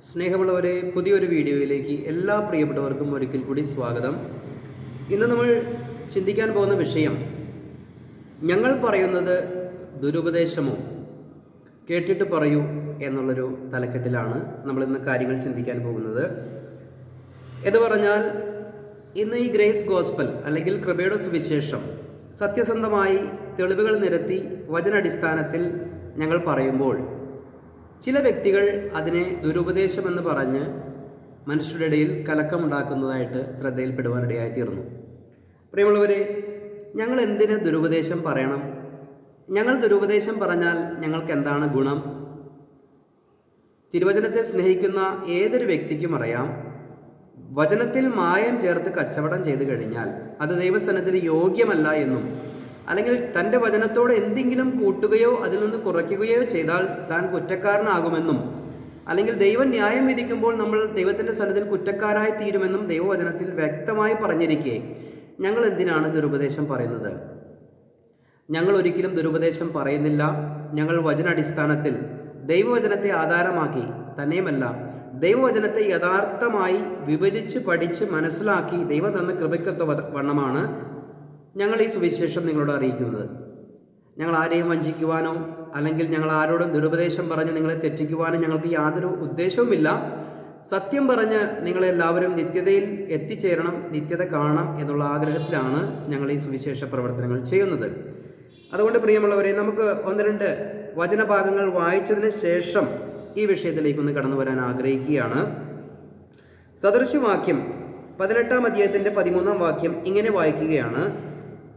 സ്നേഹമുള്ളവരെ, പുതിയൊരു വീഡിയോയിലേക്ക് എല്ലാ പ്രിയപ്പെട്ടവർക്കും ഒരിക്കൽ കൂടി സ്വാഗതം. ഇന്ന് നമ്മൾ ചിന്തിക്കാൻ പോകുന്ന വിഷയം, ഞങ്ങൾ പറയുന്നത് ദുരുപദേശമോ, കേട്ടിട്ട് പറയൂ എന്നുള്ളൊരു തലക്കെട്ടിലാണ് നമ്മളിന്ന് കാര്യങ്ങൾ ചിന്തിക്കാൻ പോകുന്നത്. എന്ന് പറഞ്ഞാൽ, ഇന്ന് ഈ ഗ്രേസ് ഗോസ്പൽ അല്ലെങ്കിൽ കൃപയുടെ സുവിശേഷം സത്യസന്ധമായി തെളിവുകൾ നിരത്തി വചനാടിസ്ഥാനത്തിൽ ഞങ്ങൾ പറയുമ്പോൾ ചില വ്യക്തികൾ അതിനെ ദുരുപദേശമെന്ന് പറഞ്ഞ് മനുഷ്യരുടെ ഇടയിൽ കലക്കമുണ്ടാക്കുന്നതായിട്ട് ശ്രദ്ധയിൽപ്പെടുവാനിടയായിത്തീർന്നു. പ്രിയമുള്ളവരെ, ഞങ്ങൾ എന്തിന് ദുരുപദേശം പറയണം? ഞങ്ങൾ ദുരുപദേശം പറഞ്ഞാൽ ഞങ്ങൾക്ക് എന്താണ് ഗുണം? തിരുവചനത്തെ സ്നേഹിക്കുന്ന ഏതൊരു വ്യക്തിക്കും അറിയാം, വചനത്തിൽ മായം ചേർത്ത് കച്ചവടം ചെയ്തു കഴിഞ്ഞാൽ അത് ദൈവസന്നിധിയിൽ യോഗ്യമല്ല എന്നും, അല്ലെങ്കിൽ തൻ്റെ വചനത്തോട് എന്തെങ്കിലും കൂട്ടുകയോ അതിൽ നിന്ന് കുറയ്ക്കുകയോ ചെയ്താൽ താൻ കുറ്റക്കാരനാകുമെന്നും, അല്ലെങ്കിൽ ദൈവം ന്യായം വിധിക്കുമ്പോൾ നമ്മൾ ദൈവത്തിൻ്റെ സന്നിധിയിൽ കുറ്റക്കാരായി തീരുമെന്നും ദൈവവചനത്തിൽ വ്യക്തമായി പറഞ്ഞിരിക്കെ ഞങ്ങൾ എന്തിനാണ് ദുരുപദേശം പറയുന്നത്? ഞങ്ങൾ ഒരിക്കലും ദുരുപദേശം പറയുന്നില്ല. ഞങ്ങൾ വചനാടിസ്ഥാനത്തിൽ ദൈവവചനത്തെ ആധാരമാക്കി തന്നെയുമല്ല, ദൈവവചനത്തെ യഥാർത്ഥമായി വിഭജിച്ച് പഠിച്ച് മനസ്സിലാക്കി ദൈവം തന്ന കൃപയ്ക്കൊത്ത വണ്ണമാണ് ഞങ്ങൾ ഈ സുവിശേഷം നിങ്ങളോട് അറിയിക്കുന്നത്. ഞങ്ങൾ ആരെയും വഞ്ചിക്കുവാനോ അല്ലെങ്കിൽ ഞങ്ങൾ ആരോടും ദുരുപദേശം പറഞ്ഞ് നിങ്ങളെ തെറ്റിക്കുവാനോ ഞങ്ങൾക്ക് യാതൊരു ഉദ്ദേശവുമില്ല. സത്യം പറഞ്ഞ് നിങ്ങളെല്ലാവരും നിത്യതയിൽ എത്തിച്ചേരണം, നിത്യത കാണണം എന്നുള്ള ആഗ്രഹത്തിലാണ് ഞങ്ങൾ ഈ സുവിശേഷ പ്രവർത്തനങ്ങൾ ചെയ്യുന്നത്. അതുകൊണ്ട് പ്രിയമുള്ളവരെ, നമുക്ക് ഒന്ന് രണ്ട് വചനഭാഗങ്ങൾ വായിച്ചതിന് ശേഷം ഈ വിഷയത്തിലേക്കൊന്ന് കടന്നു വരാൻ ആഗ്രഹിക്കുകയാണ്. സദൃശവാക്യം 18-ാം അധ്യായത്തിൻ്റെ 13-ാം വാക്യം ഇങ്ങനെ വായിക്കുകയാണ്: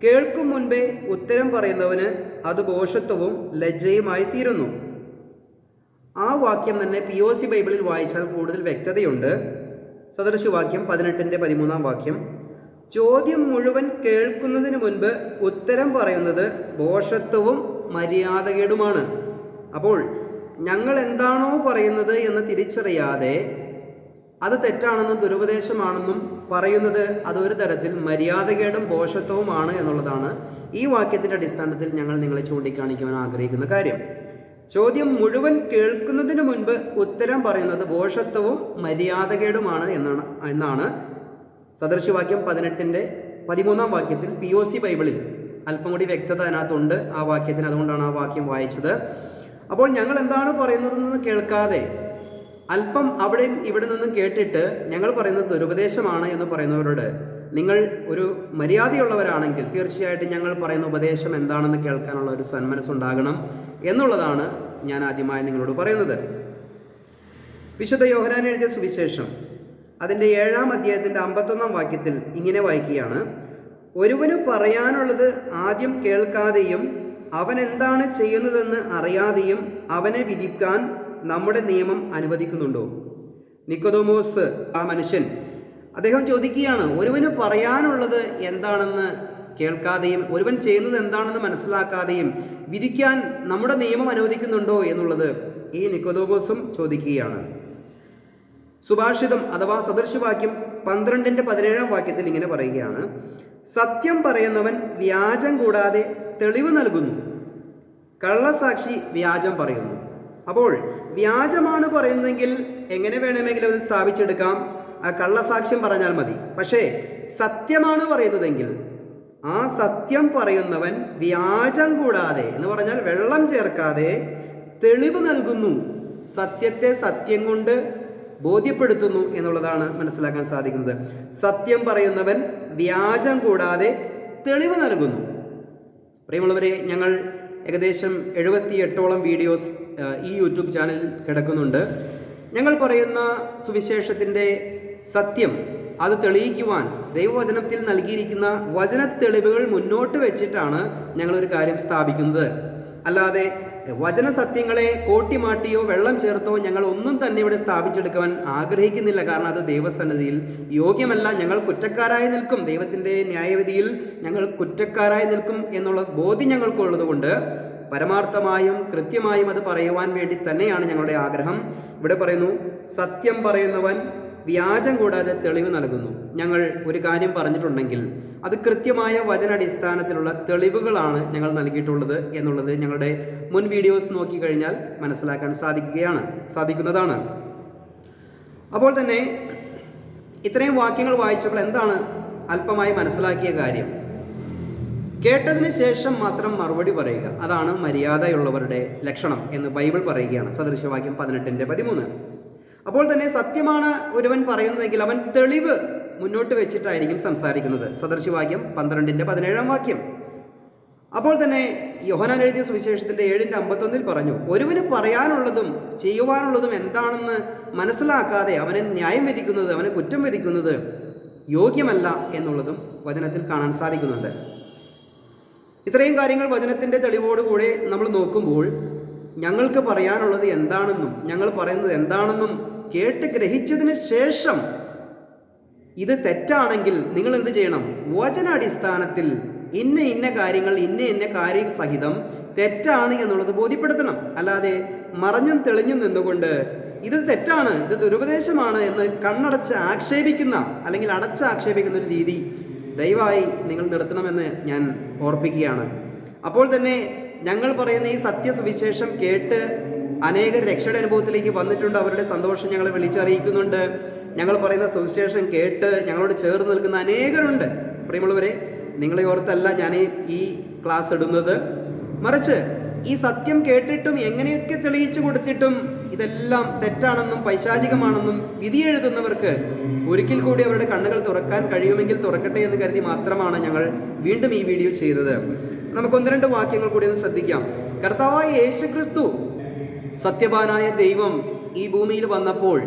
കേൾക്കും മുൻപേ ഉത്തരം പറയുന്നവന് അത് ഭോഷത്വവും ലജ്ജയുമായി തീരുന്നു. ആ വാക്യം തന്നെ POC ബൈബിളിൽ വായിച്ചാൽ കൂടുതൽ വ്യക്തതയുണ്ട്. സദൃശവാക്യം 18-ന്റെ 13-ാം വാക്യം: ചോദ്യം മുഴുവൻ കേൾക്കുന്നതിന് മുൻപ് ഉത്തരം പറയുന്നത് ഭോഷത്വവും മര്യാദകേടുമാണ്. അപ്പോൾ ഞങ്ങൾ എന്താണോ പറയുന്നത് എന്ന് തിരിച്ചറിയാതെ അത് തെറ്റാണെന്നും ദുരുപദേശമാണെന്നും പറയുന്നത് അതൊരു തരത്തിൽ മര്യാദകേടും ഭോഷത്വവുമാണ് എന്നുള്ളതാണ് ഈ വാക്യത്തിൻ്റെ അടിസ്ഥാനത്തിൽ ഞങ്ങൾ നിങ്ങളെ ചൂണ്ടിക്കാണിക്കുവാൻ ആഗ്രഹിക്കുന്ന കാര്യം. ചോദ്യം മുഴുവൻ കേൾക്കുന്നതിന് മുൻപ് ഉത്തരം പറയുന്നത് ഭോഷത്വവും മര്യാദകേടുമാണ് എന്നാണ് സദൃശവാക്യം 18-ന്റെ 13-ാം വാക്യത്തിൽ POC ബൈബിളിൽ അല്പം കൂടി വ്യക്തത അതിനകത്തുണ്ട് ആ വാക്യത്തിന്. അതുകൊണ്ടാണ് ആ വാക്യം വായിച്ചത്. അപ്പോൾ ഞങ്ങൾ എന്താണ് പറയുന്നതെന്ന് കേൾക്കാതെ അല്പം അവിടെയും ഇവിടെ നിന്നും കേട്ടിട്ട് ഞങ്ങൾ പറയുന്നത് ദുരുപദേശമാണ് എന്ന് പറയുന്നവരോട്, നിങ്ങൾ ഒരു മര്യാദയുള്ളവരാണെങ്കിൽ തീർച്ചയായിട്ടും ഞങ്ങൾ പറയുന്ന ഉപദേശം എന്താണെന്ന് കേൾക്കാനുള്ള ഒരു സന്മനസ്സുണ്ടാകണം എന്നുള്ളതാണ് ഞാൻ ആദ്യമായി നിങ്ങളോട് പറയുന്നത്. വിശുദ്ധ യോഹന്നാൻ എഴുതിയ സുവിശേഷം അതിൻ്റെ 7-ാം അധ്യായത്തിൻ്റെ 51-ാം വാക്യത്തിൽ ഇങ്ങനെ വായിക്കുകയാണ്: ഒരുവന് പറയാനുള്ളത് ആദ്യം കേൾക്കാതെയും അവൻ എന്താണ് ചെയ്യുന്നതെന്ന് അറിയാതെയും അവനെ വിധിക്കാൻ നമ്മുടെ നിയമം അനുവദിക്കുന്നുണ്ടോ? നിക്കോദോമോസ്, ആ മനുഷ്യൻ, അദ്ദേഹം ചോദിക്കുകയാണ്, ഒരുവന് പറയാനുള്ളത് എന്താണെന്ന് കേൾക്കാതെയും ഒരുവൻ ചെയ്യുന്നത് എന്താണെന്ന് മനസ്സിലാക്കാതെയും വിധിക്കാൻ നമ്മുടെ നിയമം അനുവദിക്കുന്നുണ്ടോ എന്നുള്ളത് ഈ നിക്കോദോമോസും ചോദിക്കുകയാണ്. സുഭാഷിതം അഥവാ സദൃശവാക്യം 12-ന്റെ 17-ാം വാക്യത്തിൽ ഇങ്ങനെ പറയുകയാണ്: സത്യം പറയുന്നവൻ വ്യാജം കൂടാതെ തെളിവ് നൽകുന്നു, കള്ളസാക്ഷി വ്യാജം പറയുന്നു. അപ്പോൾ വ്യാജമാണ് പറയുന്നതെങ്കിൽ എങ്ങനെ വേണമെങ്കിലും അത് സ്ഥാപിച്ചെടുക്കാം, ആ കള്ളസാക്ഷ്യം പറഞ്ഞാൽ മതി. പക്ഷേ സത്യമാണ് പറയുന്നതെങ്കിൽ ആ സത്യം പറയുന്നവൻ വ്യാജം കൂടാതെ എന്ന് പറഞ്ഞാൽ വെള്ളം ചേർക്കാതെ തെളിവ് നൽകുന്നു, സത്യത്തെ സത്യം കൊണ്ട് ബോധ്യപ്പെടുത്തുന്നു എന്നുള്ളതാണ് മനസ്സിലാക്കാൻ സാധിക്കുന്നത്. സത്യം പറയുന്നവൻ വ്യാജം കൂടാതെ തെളിവ് നൽകുന്നു. പ്രിയമുള്ളവരെ, ഞങ്ങൾ ഏകദേശം 78ഓളം വീഡിയോസ് ഈ യൂട്യൂബ് ചാനലിൽ കിടക്കുന്നുണ്ട്. ഞങ്ങൾ പറയുന്ന സുവിശേഷത്തിൻ്റെ സത്യം അത് തെളിയിക്കുവാൻ ദൈവവചനത്തിൽ നൽകിയിരിക്കുന്ന വചന തെളിവുകൾ മുന്നോട്ട് വെച്ചിട്ടാണ് ഞങ്ങളൊരു കാര്യം സ്ഥാപിക്കുന്നത്. അല്ലാതെ വചന സത്യങ്ങളെ കോട്ടിമാട്ടിയോ വെള്ളം ചേർത്തോ ഞങ്ങൾ ഒന്നും തന്നെ ഇവിടെ സ്ഥാപിച്ചെടുക്കുവാൻ ആഗ്രഹിക്കുന്നില്ല. കാരണം അത് ദൈവസന്നിധിയിൽ യോഗ്യമല്ല. ഞങ്ങൾ കുറ്റക്കാരായി നിൽക്കും, ദൈവത്തിൻ്റെ ന്യായവിധിയിൽ ഞങ്ങൾ കുറ്റക്കാരായി നിൽക്കും എന്നുള്ള ബോധ്യം ഞങ്ങൾക്കുള്ളത് കൊണ്ട് പരമാർത്ഥമായും കൃത്യമായും അത് പറയുവാൻ വേണ്ടി തന്നെയാണ് ഞങ്ങളുടെ ആഗ്രഹം. ഇവിടെ പറയുന്നു, സത്യം പറയുന്നവൻ വ്യാജം കൂടാതെ തെളിവ് നൽകുന്നു. ഞങ്ങൾ ഒരു കാര്യം പറഞ്ഞിട്ടുണ്ടെങ്കിൽ അത് കൃത്യമായ വചനാടിസ്ഥാനത്തിലുള്ള തെളിവുകളാണ് ഞങ്ങൾ നൽകിയിട്ടുള്ളത് എന്നുള്ളത് ഞങ്ങളുടെ മുൻ വീഡിയോസ് നോക്കിക്കഴിഞ്ഞാൽ മനസ്സിലാക്കാൻ സാധിക്കുന്നതാണ്. അപ്പോൾ തന്നെ ഇത്രയും വാക്യങ്ങൾ വായിച്ചപ്പോൾ എന്താണ് അല്പമായി മനസ്സിലാക്കിയ കാര്യം? കേട്ടതിന് ശേഷം മാത്രം മറുപടി പറയുക, അതാണ് മര്യാദയുള്ളവരുടെ ലക്ഷണം എന്ന് ബൈബിൾ പറയുകയാണ്. സദൃശവാക്യം 18:13. അപ്പോൾ തന്നെ സത്യമാണ് ഒരുവൻ പറയുന്നതെങ്കിൽ അവൻ തെളിവ് മുന്നോട്ട് വെച്ചിട്ടായിരിക്കും സംസാരിക്കുന്നത്. സദൃശവാക്യം 12:17 വാക്യം. അപ്പോൾ തന്നെ യോഹന്നാൻ എഴുതിയ സുവിശേഷത്തിൻ്റെ 7:51 പറഞ്ഞു, ഒരുവന് പറയാനുള്ളതും ചെയ്യുവാനുള്ളതും എന്താണെന്ന് മനസ്സിലാക്കാതെ അവനെ ന്യായം വിധിക്കുന്നത്, അവനെ കുറ്റം വിധിക്കുന്നത് യോഗ്യമല്ല എന്നുള്ളതും വചനത്തിൽ കാണാൻ സാധിക്കുന്നുണ്ട്. ഇത്രയും കാര്യങ്ങൾ വചനത്തിൻ്റെ തെളിവോടുകൂടെ നമ്മൾ നോക്കുമ്പോൾ ഞങ്ങൾക്ക് പറയാനുള്ളത് എന്താണെന്നും ഞങ്ങൾ പറയുന്നത് എന്താണെന്നും കേട്ട് ഗ്രഹിച്ചതിന് ശേഷം ഇത് തെറ്റാണെങ്കിൽ നിങ്ങൾ എന്ത് ചെയ്യണം? വചനാടിസ്ഥാനത്തിൽ ഇന്ന കാര്യങ്ങൾ ഇന്ന കാര്യ സഹിതം തെറ്റാണ് എന്നുള്ളത് ബോധ്യപ്പെടുത്തണം. അല്ലാതെ മറഞ്ഞും തെളിഞ്ഞും നിന്നുകൊണ്ട് ഇത് തെറ്റാണ്, ഇത് ദുരുപദേശമാണ് എന്ന് കണ്ണടച്ച് ആക്ഷേപിക്കുന്ന അല്ലെങ്കിൽ അടച്ച് ആക്ഷേപിക്കുന്ന ഒരു രീതി ദയവായി നിങ്ങൾ നിർത്തണമെന്ന് ഞാൻ ഓർപ്പിക്കുകയാണ്. അപ്പോൾ തന്നെ ഞങ്ങൾ പറയുന്ന ഈ സത്യസുവിശേഷം കേട്ട് അനേകർ രക്ഷയുടെ അനുഭവത്തിലേക്ക് വന്നിട്ടുണ്ട്. അവരുടെ സന്തോഷം ഞങ്ങൾ വിളിച്ചറിയിക്കുന്നുണ്ട്. ഞങ്ങൾ പറയുന്ന സുവിശേഷം കേട്ട് ഞങ്ങളോട് ചേർന്ന് നിൽക്കുന്ന അനേകരുണ്ട്. പ്രിയമുള്ളവരെ, നിങ്ങളെ ഓർത്തല്ല ഞാൻ ഈ ക്ലാസ് ഇടുന്നത്, മറിച്ച് ഈ സത്യം കേട്ടിട്ടും എങ്ങനെയൊക്കെ തെളിയിച്ചു കൊടുത്തിട്ടും ഇതെല്ലാം തെറ്റാണെന്നും പൈശാചികമാണെന്നും വിധി എഴുതുന്നവർക്ക് ഒരിക്കൽ കൂടി അവരുടെ കണ്ണുകൾ തുറക്കാൻ കഴിയുമെങ്കിൽ തുറക്കട്ടെ എന്ന് കരുതി മാത്രമാണ് ഞങ്ങൾ വീണ്ടും ഈ വീഡിയോ ചെയ്തത്. നമുക്ക് 1-2 വാക്യങ്ങൾ കൂടി ഒന്ന് ശ്രദ്ധിക്കാം. കർത്താവായ യേശുക്രിസ്തു സത്യവാനായ ദൈവം ഈ ഭൂമിയിൽ വന്നപ്പോൾ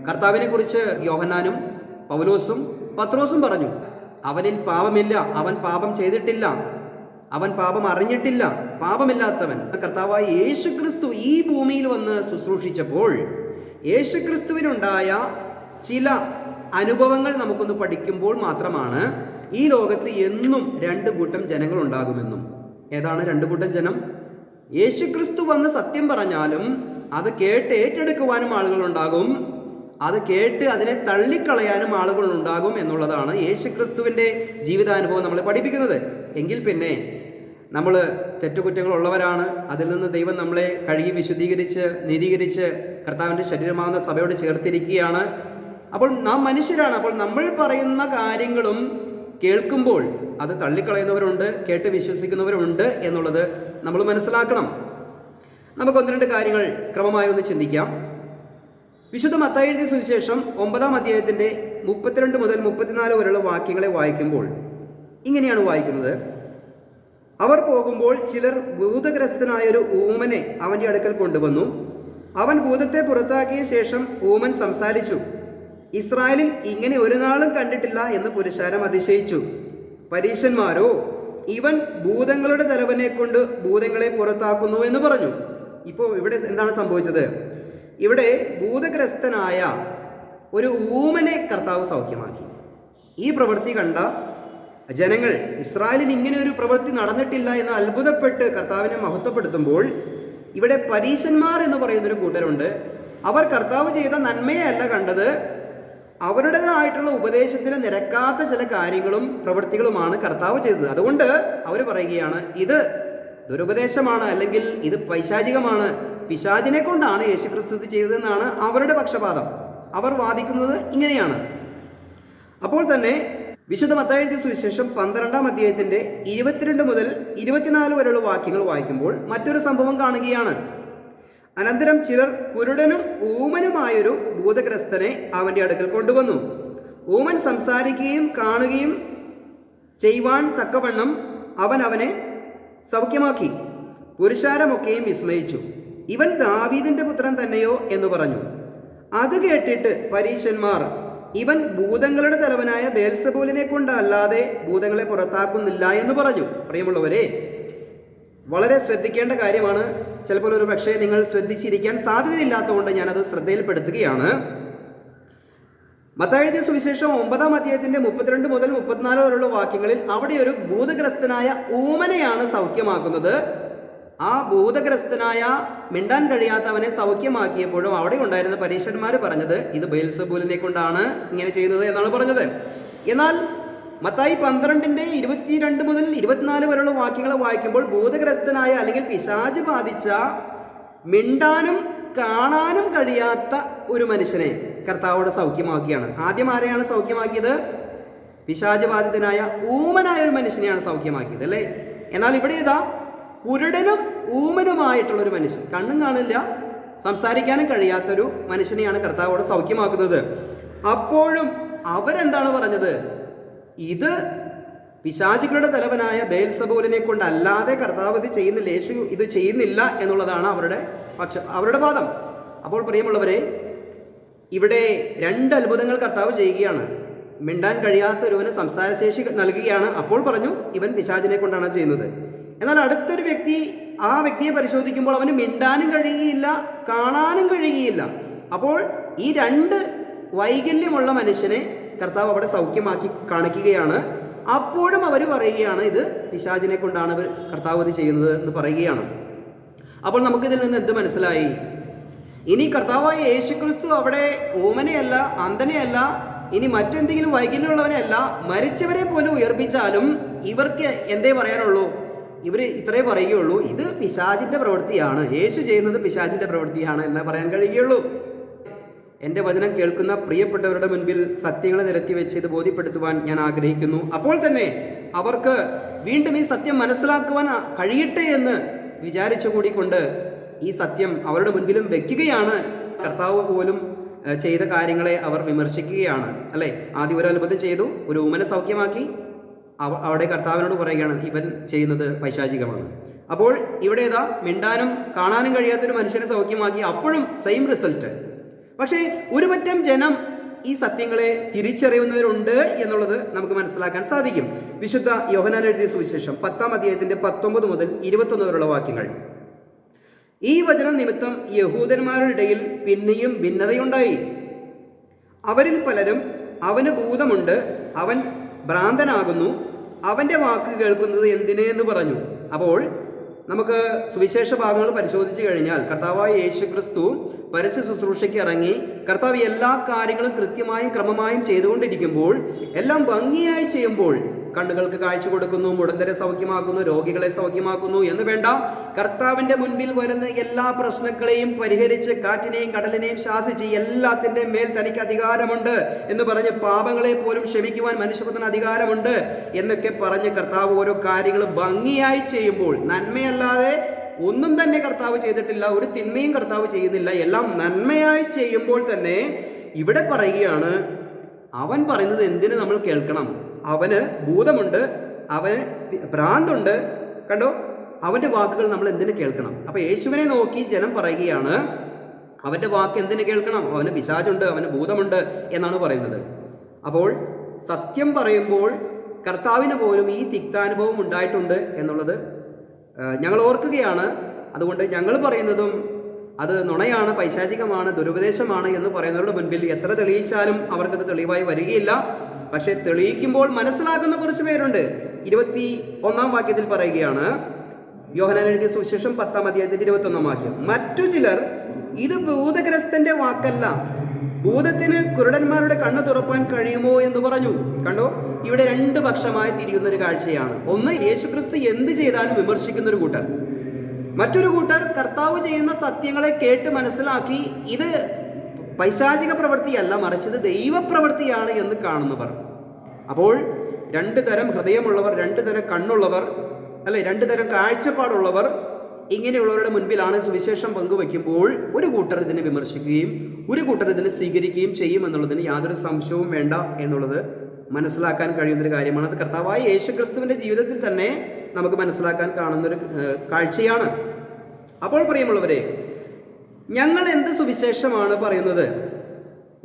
കർത്താവിനെ കുറിച്ച് യോഹന്നാനും പൗലോസും പത്രോസും പറഞ്ഞു, അവനിൽ പാപമില്ല, അവൻ പാപം ചെയ്തിട്ടില്ല, അവൻ പാപം അറിഞ്ഞിട്ടില്ല, പാപമില്ലാത്തവൻ. കർത്താവായ യേശുക്രിസ്തു ഈ ഭൂമിയിൽ വന്ന് ശുശ്രൂഷിച്ചപ്പോൾ യേശുക്രിസ്തുവിനുണ്ടായ ചില അനുഭവങ്ങൾ നമുക്കൊന്ന് പഠിക്കുമ്പോൾ മാത്രമാണ് ഈ ലോകത്ത് എന്നും 2 കൂട്ടം ജനങ്ങൾ ഉണ്ടാകുമെന്നും. ഏതാണ് 2 കൂട്ടം ജനം? യേശുക്രിസ്തു വന്ന് സത്യം പറഞ്ഞാലും അത് കേട്ട് ഏറ്റെടുക്കുവാനും ആളുകളുണ്ടാകും, അത് കേട്ട് അതിനെ തള്ളിക്കളയാനും ആളുകളുണ്ടാകും എന്നുള്ളതാണ് യേശുക്രിസ്തുവിൻ്റെ ജീവിതാനുഭവം നമ്മളെ പഠിപ്പിക്കുന്നത്. എങ്കിൽ പിന്നെ നമ്മൾ തെറ്റുകുറ്റങ്ങളുള്ളവരാണ്, അതിൽ നിന്ന് ദൈവം നമ്മളെ കഴുകി വിശുദ്ധീകരിച്ച് നീതീകരിച്ച് കർത്താവിൻ്റെ ശരീരമാകുന്ന സഭയോട് ചേർത്തിരിക്കുകയാണ്. അപ്പോൾ നാം മനുഷ്യരാണ്. അപ്പോൾ നമ്മൾ പറയുന്ന കാര്യങ്ങളും കേൾക്കുമ്പോൾ അത് തള്ളിക്കളയുന്നവരുണ്ട്, കേട്ട് വിശ്വസിക്കുന്നവരുണ്ട് എന്നുള്ളത് നമ്മൾ മനസ്സിലാക്കണം. നമുക്ക് 1-2 കാര്യങ്ങൾ ക്രമമായി ഒന്ന് ചിന്തിക്കാം. വിശുദ്ധ മത്തായി എഴുതിയ സുവിശേഷം 9-ാം അധ്യായത്തിൻ്റെ 32 മുതൽ 34 വരെയുള്ള വാക്യങ്ങളെ വായിക്കുമ്പോൾ ഇങ്ങനെയാണ് വായിക്കുന്നത്. അവർ പോകുമ്പോൾ ചിലർ ഭൂതഗ്രസ്തനായൊരു ഊമനെ അവൻ്റെ അടുക്കൽ കൊണ്ടുവന്നു. അവൻ ഭൂതത്തെ പുറത്താക്കിയ ശേഷം ഊമൻ സംസാരിച്ചു. ഇസ്രായേലിൽ ഇങ്ങനെ ഒരു നാളും കണ്ടിട്ടില്ല എന്ന് പുരുഷാരം അതിശയിച്ചു. പരീശന്മാരോ, ഇവൻ ഭൂതങ്ങളുടെ തലവനെ കൊണ്ട് ഭൂതങ്ങളെ പുറത്താക്കുന്നു എന്ന് പറഞ്ഞു. ഇപ്പോൾ ഇവിടെ എന്താണ് സംഭവിച്ചത്? ഇവിടെ ഭൂതഗ്രസ്തനായ ഒരു ഊമനെ കർത്താവ് സൗഖ്യമാക്കി. ഈ പ്രവൃത്തി കണ്ട ജനങ്ങൾ ഇസ്രായേലിൽ ഇങ്ങനെ ഒരു പ്രവൃത്തി നടന്നിട്ടില്ല എന്ന് അത്ഭുതപ്പെട്ട് കർത്താവിനെ മഹത്വപ്പെടുത്തുമ്പോൾ ഇവിടെ പരീശന്മാർ എന്ന് പറയുന്നൊരു കൂട്ടരുണ്ട്. അവർ കർത്താവ് ചെയ്ത നന്മയല്ല കണ്ടത്, അവരുടേതായിട്ടുള്ള ഉപദേശത്തിന് നിരക്കാത്ത ചില കാര്യങ്ങളും പ്രവൃത്തികളുമാണ് കർത്താവ് ചെയ്തത്. അതുകൊണ്ട് അവർ പറയുകയാണ് ഇത് ദുരുപദേശമാണ്, അല്ലെങ്കിൽ ഇത് പൈശാചികമാണ്, പിശാചിനെ കൊണ്ടാണ് യേശുക്രിസ്തു ചെയ്തതെന്നാണ് അവരുടെ പക്ഷപാതം. അവർ വാദിക്കുന്നത് ഇങ്ങനെയാണ്. അപ്പോൾ തന്നെ വിശുദ്ധ മത്തായി എഴുതിയ സുവിശേഷം 12-ാം അധ്യായത്തിൻ്റെ 22 മുതൽ 24 വരെയുള്ള വാക്യങ്ങൾ വായിക്കുമ്പോൾ മറ്റൊരു സംഭവം കാണുകയാണ്. അനന്തരം ചിലർ കുരുടനും ഊമനുമായൊരു ഭൂതഗ്രസ്തനെ അവൻ്റെ അടുക്കൽ കൊണ്ടുവന്നു. ഊമൻ സംസാരിക്കുകയും കാണുകയും ചെയ്യുവാൻ തക്കവണ്ണം അവൻ അവനെ സൗഖ്യമാക്കി. പുരുഷാരമൊക്കെയും വിസ്മയിച്ചു. ഇവൻ ദാവീദിന്റെ പുത്രൻ തന്നെയോ എന്ന് പറഞ്ഞു. അത് കേട്ടിട്ട് പരീശന്മാർ, ഇവൻ ഭൂതങ്ങളുടെ തലവനായ ബേൽസെബൂലിനെ കൊണ്ടല്ലാതെ ഭൂതങ്ങളെ പുറത്താക്കുന്നില്ല എന്ന് പറഞ്ഞു. പ്രിയമുള്ളവരെ, വളരെ ശ്രദ്ധിക്കേണ്ട കാര്യമാണ്. ചിലപ്പോൾ ഒരു പക്ഷേ നിങ്ങൾ ശ്രദ്ധിച്ചിരിക്കാൻ സാധ്യതയില്ലാത്തതുകൊണ്ട് ഞാനത് ശ്രദ്ധയിൽപ്പെടുത്തുകയാണ്. മത്തായി എഴുതിയ സുവിശേഷം 9-ാം അധ്യായത്തിന്റെ 32 മുതൽ 34 വരെയുള്ള വാക്യങ്ങളിൽ അവിടെ ഒരു ഭൂതഗ്രസ്തനായ ഊമനെയാണ് സൗഖ്യമാക്കുന്നത്. ആ ഭൂതഗ്രസ്തനായ മിണ്ടാൻ കഴിയാത്തവനെ സൗഖ്യമാക്കിയപ്പോഴും അവിടെ ഉണ്ടായിരുന്ന പരീശന്മാർ പറഞ്ഞത് ഇത് ബേൽസെബൂലിനെ കൊണ്ടാണ് ഇങ്ങനെ ചെയ്യുന്നത് എന്നാണ് പറഞ്ഞത്. എന്നാൽ മത്തായി 12-ന്റെ 22 മുതൽ 24 വരെയുള്ള വാക്യങ്ങൾ വായിക്കുമ്പോൾ ഭൂതഗ്രസ്തനായ അല്ലെങ്കിൽ പിശാച് ബാധിച്ച മിണ്ടാനും കാണാനും കഴിയാത്ത ഒരു മനുഷ്യനെ കർത്താവോട് സൗഖ്യമാക്കിയാണ്. ആദ്യം ആരെയാണ് സൗഖ്യമാക്കിയത്? പിശാച് ബാധിതനായ ഊമനായ ഒരു മനുഷ്യനെയാണ് സൗഖ്യമാക്കിയത്, അല്ലേ? എന്നാൽ ഇവിടെ ഇതാ കുരുടനും ഊമനുമായിട്ടുള്ളൊരു മനുഷ്യൻ, കണ്ണും കാണില്ല, സംസാരിക്കാനും കഴിയാത്തൊരു മനുഷ്യനെയാണ് കർത്താവോട് സൗഖ്യമാക്കുന്നത്. അപ്പോഴും അവരെന്താണ് പറഞ്ഞത്? ഇത് പിശാചുക്കളുടെ തലവനായ ബേൽസബൂലിനെ കൊണ്ടല്ലാതെ കർത്താവ് ഇത് ചെയ്യുന്നില്ല, യേശു ഇത് ചെയ്യുന്നില്ല എന്നുള്ളതാണ് അവരുടെ വാദം. അപ്പോൾ പ്രിയമുള്ളവരെ, ഇവിടെ 2 അത്ഭുതങ്ങൾ കർത്താവ് ചെയ്യുകയാണ്. മിണ്ടാൻ കഴിയാത്ത ഒരുവന് സംസാരശേഷി നൽകുകയാണ്. അപ്പോൾ പറഞ്ഞു ഇവൻ പിശാചിനെ കൊണ്ടാണ് ചെയ്യുന്നത്. എന്നാൽ അടുത്തൊരു വ്യക്തി, ആ വ്യക്തിയെ പരിശോധിക്കുമ്പോൾ അവന് മിണ്ടാനും കഴിയുകയില്ല, കാണാനും കഴിയുകയില്ല. അപ്പോൾ ഈ 2 വൈകല്യമുള്ള മനുഷ്യനെ കർത്താവ് അവിടെ സൗഖ്യമാക്കി കാണിക്കുകയാണ്. അപ്പോഴും അവർ പറയുകയാണ് ഇത് പിശാചിനെ കൊണ്ടാണ് കർത്താവ് ഇത് ചെയ്യുന്നത് എന്ന് പറയുകയാണ്. അപ്പോൾ നമുക്കിതിൽ നിന്ന് എന്ത് മനസ്സിലായി? ഇനി കർത്താവായ യേശുക്രിസ്തു അവിടെ ഊമനെയല്ല, അന്ധനെയല്ല, ഇനി മറ്റെന്തെങ്കിലും വൈകല്യമുള്ളവനെയല്ല, മരിച്ചവരെ പോലും ഉയർപ്പിച്ചാലും ഇവർക്ക് എന്തേ പറയാനുള്ളൂ? ഇവർ ഇത്രേ പറയുകയുള്ളൂ, ഇത് പിശാചിന്റെ പ്രവൃത്തിയാണ്, യേശു ചെയ്യുന്നത് പിശാചിന്റെ പ്രവൃത്തിയാണ് എന്ന് പറയാൻ കഴിയുകയുള്ളൂ. എൻ്റെ വചനം കേൾക്കുന്ന പ്രിയപ്പെട്ടവരുടെ മുൻപിൽ സത്യങ്ങളെ നിരത്തി വെച്ച് ഇത് ബോധ്യപ്പെടുത്തുവാൻ ഞാൻ ആഗ്രഹിക്കുന്നു. അപ്പോൾ തന്നെ അവർക്ക് വീണ്ടും ഈ സത്യം മനസ്സിലാക്കുവാൻ കഴിയട്ടെ എന്ന് വിചാരിച്ചു കൂടിക്കൊണ്ട് ഈ സത്യം അവരുടെ മുൻപിലും വെക്കുകയാണ്. കർത്താവ് പോലും ചെയ്ത കാര്യങ്ങളെ അവർ വിമർശിക്കുകയാണ്, അല്ലേ? ആദ്യം ഒരു അത്ഭുതം ചെയ്തു, ഒരു ഊമനെ സൗഖ്യമാക്കി. അവിടെ കർത്താവിനോട് പറയുകയാണ് ഇവൻ ചെയ്യുന്നത് പൈശാചികമാണ്. അപ്പോൾ ഇവിടെ ഏതാ മിണ്ടാനും കാണാനും കഴിയാത്തൊരു മനുഷ്യനെ സൗഖ്യമാക്കി, അപ്പോഴും സെയിം റിസൾട്ട്. പക്ഷേ ഒരു പറ്റം ജനം ഈ സത്യങ്ങളെ തിരിച്ചറിയുന്നവരുണ്ട് എന്നുള്ളത് നമുക്ക് മനസ്സിലാക്കാൻ സാധിക്കും. വിശുദ്ധ യോഹന്നാൻ എഴുതിയ സുവിശേഷം 10-ാം അധ്യായത്തിന്റെ 19 മുതൽ 21 വരെയുള്ള വാക്യങ്ങൾ. ഈ വചനം നിമിത്തം യഹൂദന്മാരുടെ ഇടയിൽ പിന്നെയും ഭിന്നതയുണ്ടായി. അവരിൽ പലരും അവന് ഭൂതമുണ്ട്, അവൻ ഭ്രാന്തനാകുന്നു, അവന്റെ വാക്ക് കേൾക്കുന്നത് എന്തിനെന്ന് പറഞ്ഞു. അപ്പോൾ നമുക്ക് സുവിശേഷ ഭാഗങ്ങൾ പരിശോധിച്ച് കഴിഞ്ഞാൽ കർത്താവായ യേശുക്രിസ്തു പരസ്യ ശുശ്രൂഷയ്ക്ക് ഇറങ്ങി കർത്താവ് എല്ലാ കാര്യങ്ങളും കൃത്യമായും ക്രമമായും ചെയ്തുകൊണ്ടിരിക്കുമ്പോൾ, എല്ലാം ഭംഗിയായി ചെയ്യുമ്പോൾ കണ്ണുകൾക്ക് കാഴ്ച കൊടുക്കുന്നു, മുടന്തരെ സൗഖ്യമാക്കുന്നു, രോഗികളെ സൗഖ്യമാക്കുന്നു എന്ന് വേണ്ട, കർത്താവിന്റെ മുൻപിൽ വരുന്ന എല്ലാ പ്രശ്നങ്ങളെയും പരിഹരിച്ച് കാറ്റിനെയും കടലിനെയും ശാസിച്ച് എല്ലാത്തിൻ്റെ മേൽ തനിക്ക് അധികാരമുണ്ട് എന്ന് പറഞ്ഞ് പാപങ്ങളെ പോലും ക്ഷമിക്കുവാൻ മനുഷ്യപുത്രന് അധികാരമുണ്ട് എന്നൊക്കെ പറഞ്ഞ് കർത്താവ് ഓരോ കാര്യങ്ങളും ഭംഗിയായി ചെയ്യുമ്പോൾ, നന്മയല്ലാതെ ഒന്നും തന്നെ കർത്താവ് ചെയ്തിട്ടില്ല, ഒരു തിന്മയും കർത്താവ് ചെയ്യുന്നില്ല, എല്ലാം നന്മയായി ചെയ്യുമ്പോൾ തന്നെ ഇവിടെ പറയുകയാണ് അവൻ പറയുന്നത് എന്തിന് നമ്മൾ കേൾക്കണം? അവന് ഭൂതമുണ്ട്, അവന് ഭ്രാന്തുണ്ട്, കണ്ടോ? അവൻ്റെ വാക്കുകൾ നമ്മൾ എന്തിനു കേൾക്കണം? അപ്പൊ യേശുവിനെ നോക്കി ജനം പറയുകയാണ് അവൻ്റെ വാക്ക് എന്തിനു കേൾക്കണം? അവന് പിശാചുണ്ട്, അവന് ഭൂതമുണ്ട് എന്നാണ് പറയുന്നത്. അപ്പോൾ സത്യം പറയുമ്പോൾ കർത്താവിന് പോലും ഈ തിക്താനുഭവം ഉണ്ടായിട്ടുണ്ട് എന്നുള്ളത് ഞങ്ങൾ ഓർക്കുകയാണ്. അതുകൊണ്ട് ഞങ്ങൾ പറയുന്നതും അത് നുണയാണ്, പൈശാചികമാണ്, ദുരുപദേശമാണ് എന്ന് പറയുന്നവരുടെ മുൻപിൽ എത്ര തെളിയിച്ചാലും അവർക്കത് തെളിവായി വരികയില്ല. പക്ഷെ തെളിയിക്കുമ്പോൾ മനസ്സിലാക്കുന്ന കുറച്ച് പേരുണ്ട്. 21-ാം വാക്യത്തിൽ പറയുകയാണ്, യോഹന്നാൻ എഴുതിയ സുവിശേഷം 10-ാം അധ്യായത്തിന്റെ 21-ാം വാക്യം, മറ്റു ചിലർ ഇത് ഭൂതഗ്രസ്തന്റെ വാക്കല്ല, ഭൂതത്തിന് കുരുടന്മാരുടെ കണ്ണ് തുറപ്പാൻ കഴിയുമോ എന്ന് പറഞ്ഞു. കണ്ടോ, ഇവിടെ 2 പക്ഷമായി തിരിയുന്ന ഒരു കാഴ്ചയാണ്. ഒന്ന്, യേശുക്രിസ്തു എന്ത് ചെയ്താലും വിമർശിക്കുന്ന ഒരു കൂട്ടർ. മറ്റൊരു കൂട്ടർ കർത്താവ് ചെയ്യുന്ന സത്യങ്ങളെ കേട്ട് മനസ്സിലാക്കി ഇത് പൈശാചിക പ്രവൃത്തിയല്ല, മറിച്ച് ഇത് ദൈവപ്രവൃത്തിയാണ് എന്ന് കാണുന്നവർ. അപ്പോൾ 2 തരം ഹൃദയമുള്ളവർ, 2 തരം കണ്ണുള്ളവർ, അല്ലെ, 2 തരം കാഴ്ചപ്പാടുള്ളവർ, ഇങ്ങനെയുള്ളവരുടെ മുൻപിലാണ് സുവിശേഷം പങ്കുവയ്ക്കുമ്പോൾ ഒരു കൂട്ടർ ഇതിനെ വിമർശിക്കുകയും ഒരു കൂട്ടർ ഇതിനെ സ്വീകരിക്കുകയും ചെയ്യും എന്നുള്ളതിന് യാതൊരു സംശയവും വേണ്ട എന്നുള്ളത് മനസ്സിലാക്കാൻ കഴിയുന്നൊരു കാര്യമാണ്. അത് കർത്താവായ യേശുക്രിസ്തുവിന്റെ ജീവിതത്തിൽ തന്നെ നമുക്ക് മനസ്സിലാക്കാൻ കാണുന്നൊരു കാഴ്ചയാണ്. അപ്പോൾ പ്രിയമുള്ളവരെ, ഞങ്ങൾ എന്ത് സുവിശേഷമാണ് പറയുന്നത്?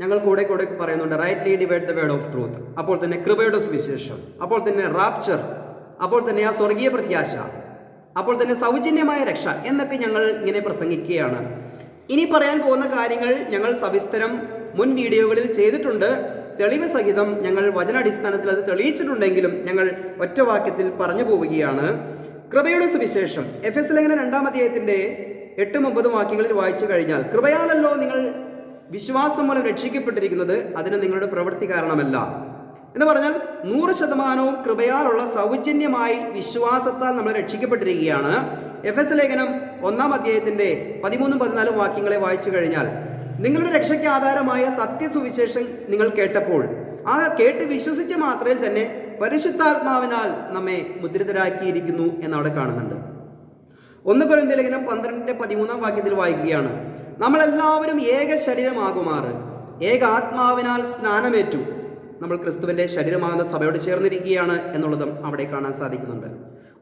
ഞങ്ങൾ കൂടെ പറയുന്നുണ്ട് rightly divide the word of truth, അപ്പോൾ തന്നെ കൃപയുടെ സുവിശേഷം, അപ്പോൾ തന്നെ റാപ്ചർ, അപ്പോൾ തന്നെ ആ സ്വർഗീയ പ്രത്യാശ, അപ്പോൾ തന്നെ സൗജന്യമായ രക്ഷ എന്നൊക്കെ ഞങ്ങൾ ഇങ്ങനെ പ്രസംഗിക്കുകയാണ്. ഇനി പറയാൻ പോകുന്ന കാര്യങ്ങൾ ഞങ്ങൾ സവിസ്തരം മുൻ വീഡിയോകളിൽ ചെയ്തിട്ടുണ്ട്. തെളിവ് സഹിതം ഞങ്ങൾ വചനാടിസ്ഥാനത്തിൽ അത് തെളിയിച്ചിട്ടുണ്ടെങ്കിലും ഞങ്ങൾ ഒറ്റ വാക്യത്തിൽ പറഞ്ഞു പോവുകയാണ്. കൃപയുടെ സുവിശേഷം എഫെസ്യ ലേഖനം 2-ാം അധ്യായത്തിന്റെ 8-9 വാക്യങ്ങളിൽ വായിച്ചു കഴിഞ്ഞാൽ, കൃപയാലല്ലോ നിങ്ങൾ വിശ്വാസം മൂലം രക്ഷിക്കപ്പെട്ടിരിക്കുന്നത്, അതിന് നിങ്ങളുടെ പ്രവൃത്തി കാരണമല്ല എന്ന് പറഞ്ഞാൽ 100% കൃപയാലുള്ള സൗജന്യമായി വിശ്വാസത്താൽ നമ്മൾ രക്ഷിക്കപ്പെട്ടിരിക്കുകയാണ്. എഫെസ്യ ലേഖനം 1-ാം അധ്യായത്തിന്റെ 13-14 വാക്യങ്ങളെ വായിച്ചു കഴിഞ്ഞാൽ, നിങ്ങളുടെ രക്ഷയ്ക്ക് ആധാരമായ സത്യസുവിശേഷം നിങ്ങൾ കേട്ടപ്പോൾ ആ കേട്ട് വിശ്വസിച്ച മാത്രയിൽ തന്നെ പരിശുദ്ധാത്മാവിനാൽ നമ്മെ മുദ്രിതരാക്കിയിരിക്കുന്നു എന്നവിടെ കാണുന്നുണ്ട്. 1 കൊരിന്ത്യർ ലേഖനം 12-13 വാക്യത്തിൽ വായിക്കുകയാണ്, നമ്മളെല്ലാവരും ഏക ശരീരമാകുമാറ് ഏക ആത്മാവിനാൽ സ്നാനമേറ്റു നമ്മൾ ക്രിസ്തുവിന്റെ ശരീരമാകുന്ന സഭയോട് ചേർന്നിരിക്കുകയാണ് എന്നുള്ളതും അവിടെ കാണാൻ സാധിക്കുന്നുണ്ട്.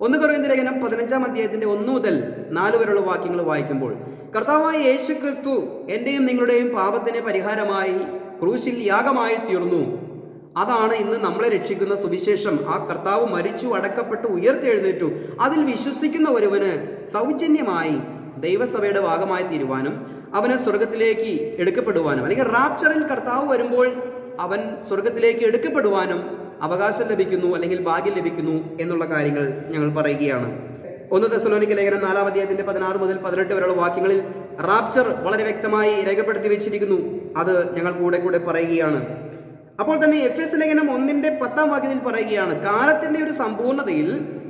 1 കൊരിന്ത്യർ ലേഖനം 15-ാം അധ്യായത്തിന്റെ 1 മുതൽ 4 വരെയുള്ള വാക്യങ്ങൾ വായിക്കുമ്പോൾ, കർത്താവായ യേശു ക്രിസ്തു എന്റെയും നിങ്ങളുടെയും പാപത്തിന് പരിഹാരമായി ക്രൂശിൽ യാഗമായി തീർന്നു. അതാണ് ഇന്ന് നമ്മളെ രക്ഷിക്കുന്ന സുവിശേഷം. ആ കർത്താവ് മരിച്ചു, അടക്കപ്പെട്ടു, ഉയർത്തെഴുന്നേറ്റു. അതിൽ വിശ്വസിക്കുന്ന ഒരുവന് സൗജന്യമായി ദൈവസഭയുടെ ഭാഗമായി തീരുവാനും അവന് സ്വർഗത്തിലേക്ക് എടുക്കപ്പെടുവാനും, അല്ലെങ്കിൽ റാപ്ചറിൽ കർത്താവ് വരുമ്പോൾ അവൻ സ്വർഗത്തിലേക്ക് എടുക്കപ്പെടുവാനും അവകാശം ലഭിക്കുന്നു, അല്ലെങ്കിൽ ഭാഗ്യം ലഭിക്കുന്നു എന്നുള്ള കാര്യങ്ങൾ ഞങ്ങൾ പറയുകയാണ്. 1 തെസ്സലോനിക്ക ലേഖനം 4-ാം അധ്യായത്തിന്റെ 16 മുതൽ 18 വരെയുള്ള വാക്യങ്ങളിൽ റാപ്ചർ വളരെ വ്യക്തമായി രേഖപ്പെടുത്തി വെച്ചിരിക്കുന്നു. അത് ഞങ്ങൾ കൂടെ പറയുകയാണ്. അപ്പോൾ തന്നെ എഫെസ്യ ലേഖനം 1-ന്റെ 10-ാം വാക്യത്തിൽ പറയുകയാണ്, കാലത്തിന്റെ ഒരു സമ്പൂർണ്ണതയിൽ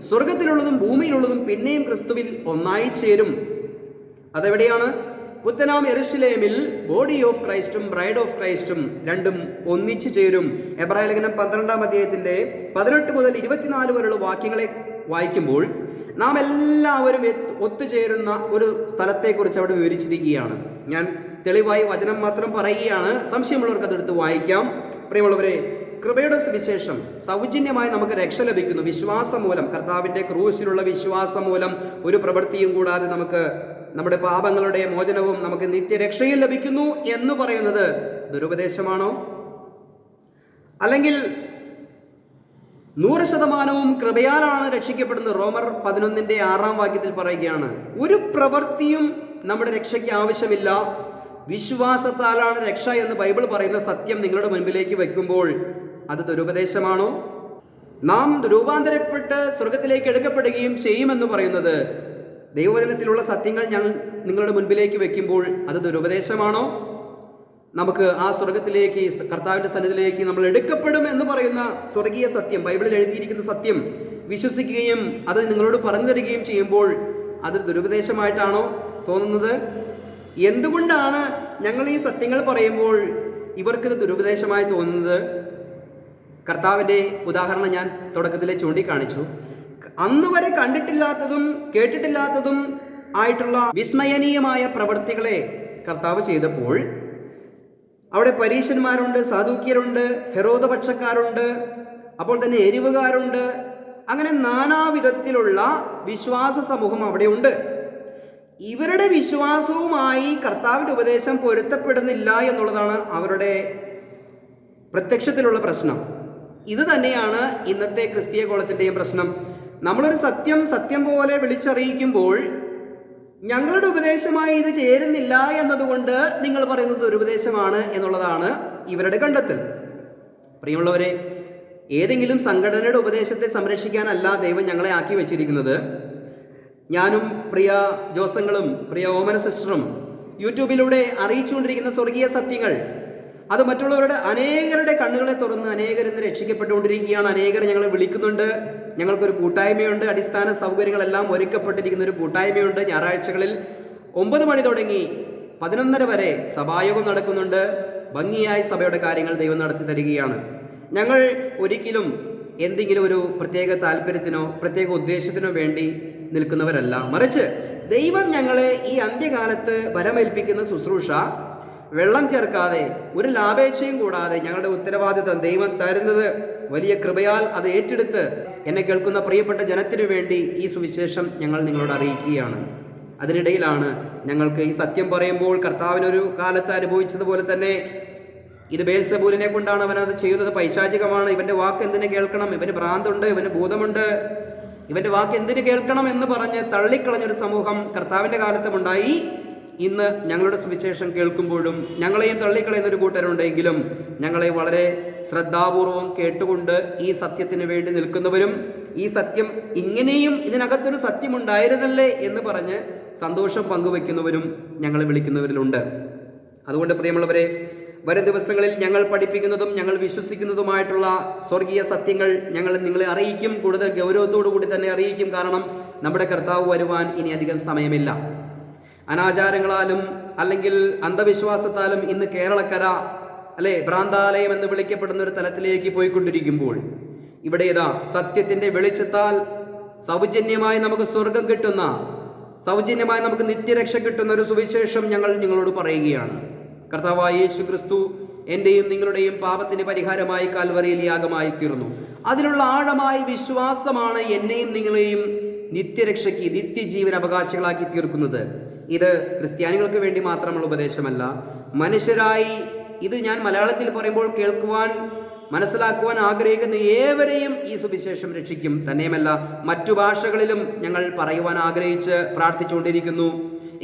സ്വർഗത്തിലുള്ളതും ഭൂമിയിലുള്ളതും പിന്നെയും ക്രിസ്തുവിൽ ഒന്നായി ചേരും. അതെവിടെയാണ്? പുത്തനാം യെരുശലേമിൽ ബോഡി ഓഫ് ക്രൈസ്റ്റും ബ്രൈഡ് ഓഫ് ക്രൈസ്റ്റും രണ്ടും ഒന്നിച്ചു ചേരും. എബ്രായ ലേഖനം 12-ാം അധ്യായത്തിന്റെ 18 മുതൽ 24 വരെയുള്ള വാക്യങ്ങളെ വായിക്കുമ്പോൾ നാം എല്ലാവരും ഒത്തുചേരുന്ന ഒരു സ്ഥലത്തെക്കുറിച്ച് അവിടെ വിവരിച്ചിരിക്കുകയാണ്. ഞാൻ തെളിവായി വചനം മാത്രം പറയുകയാണ്, സംശയമുള്ളവർക്ക് അതെടുത്ത് വായിക്കാം. പ്രിയമുള്ളവരെ, കൃപയുടെ സുവിശേഷം സൗജന്യമായി നമുക്ക് രക്ഷ ലഭിക്കുന്നു. വിശ്വാസം മൂലം, കർത്താവിന്റെ ക്രൂശിലുള്ള വിശ്വാസം മൂലം ഒരു പ്രവൃത്തിയും കൂടാതെ നമുക്ക് നമ്മുടെ പാപങ്ങളുടെ മോചനവും നമുക്ക് നിത്യരക്ഷയും ലഭിക്കുന്നു എന്ന് പറയുന്നത് ദുരുപദേശമാണോ? അല്ലെങ്കിൽ 100% കൃപയാലാണ് രക്ഷിക്കപ്പെടുന്നത്? റോമർ 11-ന്റെ 6-ാം വാക്യത്തിൽ പറയുകയാണ്, ഒരു പ്രവൃത്തിയും നമ്മുടെ രക്ഷയ്ക്ക് ആവശ്യമില്ല, വിശ്വാസത്താലാണ് രക്ഷ എന്ന് ബൈബിൾ പറയുന്ന സത്യം നിങ്ങളുടെ മുൻപിലേക്ക് വയ്ക്കുമ്പോൾ അത് ദുരുപദേശമാണോ? നാം രൂപാന്തരപ്പെട്ട് സ്വർഗത്തിലേക്ക് എടുക്കപ്പെടുകയും ചെയ്യുമെന്ന് പറയുന്നത് ദൈവവചനത്തിലുള്ള സത്യങ്ങൾ ഞങ്ങൾ നിങ്ങളുടെ മുൻപിലേക്ക് വെക്കുമ്പോൾ അത് ദുരുപദേശമാണോ? നമുക്ക് ആ സ്വർഗത്തിലേക്ക്, കർത്താവിന്റെ സന്നിധിയിലേക്ക് നമ്മൾ എടുക്കപ്പെടും എന്ന് പറയുന്ന സ്വർഗീയ സത്യം, ബൈബിളിൽ എഴുതിയിരിക്കുന്ന സത്യം വിശ്വസിക്കുകയും അത് നിങ്ങളോട് പറഞ്ഞു തരികയും ചെയ്യുമ്പോൾ അത് ദുരുപദേശമായിട്ടാണോ തോന്നുന്നത്? എന്തുകൊണ്ടാണ് ഞങ്ങൾ ഈ സത്യങ്ങൾ പറയുമ്പോൾ ഇവർക്കിത് ദുരുപദേശമായി തോന്നുന്നത്? കർത്താവിൻ്റെ ഉദാഹരണം ഞാൻ തുടക്കത്തിലെ ചൂണ്ടിക്കാണിച്ചു. അന്ന് വരെ കണ്ടിട്ടില്ലാത്തതും കേട്ടിട്ടില്ലാത്തതും ആയിട്ടുള്ള വിസ്മയനീയമായ പ്രവൃത്തികളെ കർത്താവ് ചെയ്തപ്പോൾ അവിടെ പരീശന്മാരുണ്ട്, സാദൂക്യരുണ്ട്, ഹെരോദപക്ഷക്കാരുണ്ട്, അപ്പോൾ തന്നെ എരിവുകാരുണ്ട്, അങ്ങനെ നാനാവിധത്തിലുള്ള വിശ്വാസ സമൂഹം അവിടെയുണ്ട്. ഇവരുടെ വിശ്വാസവുമായി കർത്താവിൻ്റെ ഉപദേശം പൊരുത്തപ്പെടുന്നില്ല എന്നുള്ളതാണ് അവരുടെ പ്രത്യക്ഷത്തിലുള്ള പ്രശ്നം. ഇത് തന്നെയാണ് ഇന്നത്തെ ക്രിസ്തീയ കോളത്തിൻ്റെയും പ്രശ്നം. നമ്മളൊരു സത്യം പോലെ വിളിച്ചറിയിക്കുമ്പോൾ ഞങ്ങളുടെ ഉപദേശമായി ഇത് ചേരുന്നില്ല എന്നതുകൊണ്ട് നിങ്ങൾ പറയുന്നത് ഒരു ഉപദേശമാണ് എന്നുള്ളതാണ് ഇവരുടെ കണ്ടെത്തൽ. പ്രിയമുള്ളവരെ, ഏതെങ്കിലും സംഘടനയുടെ ഉപദേശത്തെ സംരക്ഷിക്കാനല്ല ദൈവം ഞങ്ങളെ ആക്കി വെച്ചിരിക്കുന്നത്. ഞാനും പ്രിയ ജോസങ്ങളും പ്രിയ ഓമന സിസ്റ്ററും യൂട്യൂബിലൂടെ അറിയിച്ചുകൊണ്ടിരിക്കുന്ന സ്വർഗീയ സത്യങ്ങൾ അത് മറ്റുള്ളവരുടെ അനേകരുടെ കണ്ണുകളെ തുറന്ന് അനേകരിന്ന് രക്ഷിക്കപ്പെട്ടുകൊണ്ടിരിക്കുകയാണ്. അനേകർ ഞങ്ങളെ വിളിക്കുന്നുണ്ട്. ഞങ്ങൾക്കൊരു കൂട്ടായ്മയുണ്ട്, അടിസ്ഥാന സൗകര്യങ്ങളെല്ലാം ഒരുക്കപ്പെട്ടിരിക്കുന്ന ഒരു കൂട്ടായ്മയുണ്ട്. ഞായറാഴ്ചകളിൽ 9 മണി തുടങ്ങി 11:30 വരെ സഭായോഗം നടക്കുന്നുണ്ട്. ഭംഗിയായി സഭയുടെ കാര്യങ്ങൾ ദൈവം നടത്തി തരികയാണ്. ഞങ്ങൾ ഒരിക്കലും എന്തെങ്കിലും ഒരു പ്രത്യേക താല്പര്യത്തിനോ പ്രത്യേക ഉദ്ദേശത്തിനോ വേണ്ടി നിൽക്കുന്നവരല്ല. മറിച്ച് ദൈവം ഞങ്ങളെ ഈ അന്ത്യകാലത്ത് വരമേൽപ്പിക്കുന്ന ശുശ്രൂഷ വെള്ളം ചേർക്കാതെ ഒരു ലാഭേച്ഛയും കൂടാതെ ഞങ്ങളുടെ ഉത്തരവാദിത്തം ദൈവം തരുന്നത് വലിയ കൃപയാൽ അത് ഏറ്റെടുത്ത് എന്നെ കേൾക്കുന്ന പ്രിയപ്പെട്ട ജനത്തിനു വേണ്ടി ഈ സുവിശേഷം ഞങ്ങൾ നിങ്ങളോട് അറിയിക്കുകയാണ്. അതിനിടയിലാണ് ഞങ്ങൾക്ക് ഈ സത്യം പറയുമ്പോൾ കർത്താവിനൊരു കാലത്ത് അനുഭവിച്ചതുപോലെ തന്നെ ഇത് ബേൽസെബൂലിനെ കൊണ്ടാണ് അവനത് ചെയ്യുന്നത്, പൈശാചികമാണ്, ഇവൻ്റെ വാക്ക് എന്തിനു കേൾക്കണം, ഇവന് ഭ്രാന്തുണ്ട്, ഇവന് ഭൂതമുണ്ട്, ഇവൻ്റെ വാക്ക് എന്തിനു കേൾക്കണം എന്ന് പറഞ്ഞ് തള്ളിക്കളഞ്ഞൊരു സമൂഹം കർത്താവിൻ്റെ കാലത്തുമുണ്ടായി. ഇന്ന് ഞങ്ങളുടെ സുവിശേഷം കേൾക്കുമ്പോഴും ഞങ്ങളെയും തള്ളിക്കളയുന്നൊരു കൂട്ടരുണ്ടെങ്കിലും ഞങ്ങളെ വളരെ ശ്രദ്ധാപൂർവം കേട്ടുകൊണ്ട് ഈ സത്യത്തിന് വേണ്ടി നിൽക്കുന്നവരും ഈ സത്യം ഇങ്ങനെയും ഇതിനകത്തൊരു സത്യമുണ്ടായിരുന്നല്ലേ എന്ന് പറഞ്ഞ് സന്തോഷം പങ്കുവെക്കുന്നവരും ഞങ്ങളെ വിളിക്കുന്നവരിലുണ്ട്. അതുകൊണ്ട് പ്രിയമുള്ളവരെ, വരും ദിവസങ്ങളിൽ ഞങ്ങൾ പഠിപ്പിക്കുന്നതും ഞങ്ങൾ വിശ്വസിക്കുന്നതുമായിട്ടുള്ള സ്വർഗീയ സത്യങ്ങൾ ഞങ്ങൾ നിങ്ങളെ അറിയിക്കും. കൂടുതൽ ഗൗരവത്തോടു കൂടി തന്നെ അറിയിക്കും. കാരണം നമ്മുടെ കർത്താവ് വരുവാൻ ഇനി അധികം സമയമില്ല. അനാചാരങ്ങളാലും അല്ലെങ്കിൽ അന്ധവിശ്വാസത്താലും ഇന്ന് കേരളക്കര അല്ലെ ഭ്രാന്താലയം എന്ന് വിളിക്കപ്പെടുന്ന ഒരു തലത്തിലേക്ക് പോയിക്കൊണ്ടിരിക്കുമ്പോൾ ഇവിടെ ഇതാ സത്യത്തിന്റെ വെളിച്ചത്താൽ സൗജന്യമായി നമുക്ക് സ്വർഗം കിട്ടുന്ന, സൗജന്യമായി നമുക്ക് നിത്യരക്ഷ കിട്ടുന്ന ഒരു സുവിശേഷം ഞങ്ങൾ നിങ്ങളോട് പറയുകയാണ്. കർത്താവായ യേശു ക്രിസ്തു എൻ്റെയും നിങ്ങളുടെയും പാപത്തിന് പരിഹാരമായി കാൽവറിയിൽ യാഗമായി തീർന്നു. അതിനുള്ള ആഴമായ വിശ്വാസമാണ് എന്നെയും നിങ്ങളെയും നിത്യരക്ഷയ്ക്ക്, നിത്യജീവൻ അവകാശികളാക്കി തീർക്കുന്നത്. ഇത് ക്രിസ്ത്യാനികൾക്ക് വേണ്ടി മാത്രമുള്ള ഉപദേശമല്ല. മനുഷ്യരായി ഇത് ഞാൻ മലയാളത്തിൽ പറയുമ്പോൾ കേൾക്കുവാൻ മനസ്സിലാക്കുവാൻ ആഗ്രഹിക്കുന്ന ഏവരെയും ഈ സുവിശേഷം രക്ഷിക്കും. തന്നെയുമല്ല, മറ്റു ഭാഷകളിലും ഞങ്ങൾ പറയുവാൻ ആഗ്രഹിച്ച് പ്രാർത്ഥിച്ചുകൊണ്ടിരിക്കുന്നു.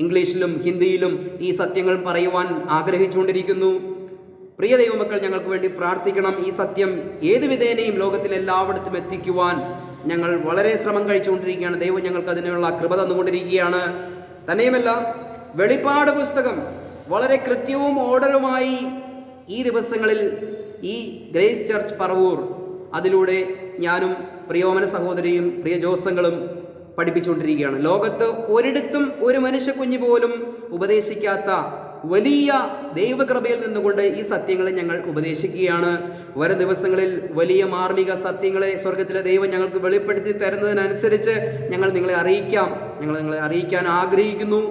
ഇംഗ്ലീഷിലും ഹിന്ദിയിലും ഈ സത്യങ്ങൾ പറയുവാൻ ആഗ്രഹിച്ചുകൊണ്ടിരിക്കുന്നു. പ്രിയ ദൈവമക്കൾ, ഞങ്ങൾക്ക് വേണ്ടി പ്രാർത്ഥിക്കണം. ഈ സത്യം ഏത് വിധേനയും ലോകത്തിൽ എല്ലായിടത്തും എത്തിക്കുവാൻ ഞങ്ങൾ വളരെ ശ്രമം കഴിച്ചുകൊണ്ടിരിക്കുകയാണ്. ദൈവം ഞങ്ങൾക്ക് അതിനുള്ള കൃപ തന്നുകൊണ്ടിരിക്കുകയാണ്. തന്നെയുമല്ല, വെളിപ്പാട് പുസ്തകം വളരെ കൃത്യവും ഓർഡറുമായി ഈ ദിവസങ്ങളിൽ ഈ ഗ്രേസ് ചർച്ച് പറവൂർ അതിലൂടെ ഞാനും പ്രിയോമന സഹോദരിയും പ്രിയ ജോസങ്ങളും പഠിപ്പിച്ചുകൊണ്ടിരിക്കുകയാണ്. ലോകത്ത് ഒരിടത്തും ഒരു മനുഷ്യ കുഞ്ഞു പോലും ഉപദേശിക്കാത്ത വലിയ ദൈവകൃപയിൽ നിന്നുകൊണ്ട് ഈ സത്യങ്ങളെ ഞങ്ങൾ ഉപദേശിക്കുകയാണ്. വരും ദിവസങ്ങളിൽ വലിയ മാർമിക സത്യങ്ങളെ സ്വർഗത്തിലെ ദൈവം ഞങ്ങൾക്ക് വെളിപ്പെടുത്തി തരുന്നതിനനുസരിച്ച് ഞങ്ങൾ നിങ്ങളെ അറിയിക്കാൻ ആഗ്രഹിക്കുന്നു.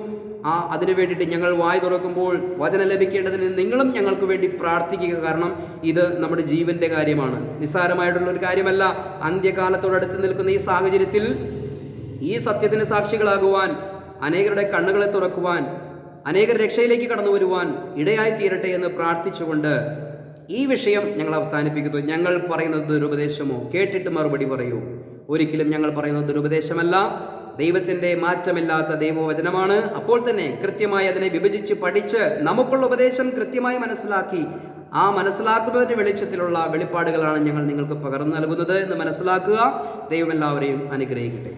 അതിനു വേണ്ടിയിട്ട് ഞങ്ങൾ വായ തുറക്കുമ്പോൾ വചനം ലഭിക്കേണ്ടതിന് നിങ്ങളും ഞങ്ങൾക്ക് വേണ്ടി പ്രാർത്ഥിക്കുക. കാരണം ഇത് നമ്മുടെ ജീവന്റെ കാര്യമാണ്, നിസ്സാരമായിട്ടുള്ളൊരു കാര്യമല്ല. അന്ത്യകാലത്തോടടുത്ത് നിൽക്കുന്ന ഈ സാഹചര്യത്തിൽ ഈ സത്യത്തിന് സാക്ഷികളാകുവാൻ, അനേകരുടെ കണ്ണുകളെ തുറക്കുവാൻ, അനേകർ രക്ഷയിലേക്ക് കടന്നു വരുവാൻ ഇടയായി തീരട്ടെ എന്ന് പ്രാർത്ഥിച്ചുകൊണ്ട് ഈ വിഷയം ഞങ്ങൾ അവസാനിപ്പിക്കുന്നു. ഞങ്ങൾ പറയുന്നത് ദുരുപദേശമോ? കേട്ടിട്ട് മറുപടി പറയൂ. ഒരിക്കലും ഞങ്ങൾ പറയുന്നത് ദുരുപദേശമല്ല. ദൈവത്തിൻ്റെ മാറ്റമില്ലാത്ത ദൈവവചനമാണ്. അപ്പോൾ തന്നെ കൃത്യമായി അതിനെ വിഭജിച്ച് പഠിച്ച് നമുക്കുള്ള ഉപദേശം കൃത്യമായി മനസ്സിലാക്കി ആ മനസ്സിലാക്കുന്നതിൻ്റെ വെളിച്ചത്തിലുള്ള വെളിപ്പാടുകളാണ് ഞങ്ങൾ നിങ്ങൾക്ക് പകർന്നു നൽകുന്നത് എന്ന് മനസ്സിലാക്കുക. ദൈവം എല്ലാവരെയും അനുഗ്രഹിക്കട്ടെ.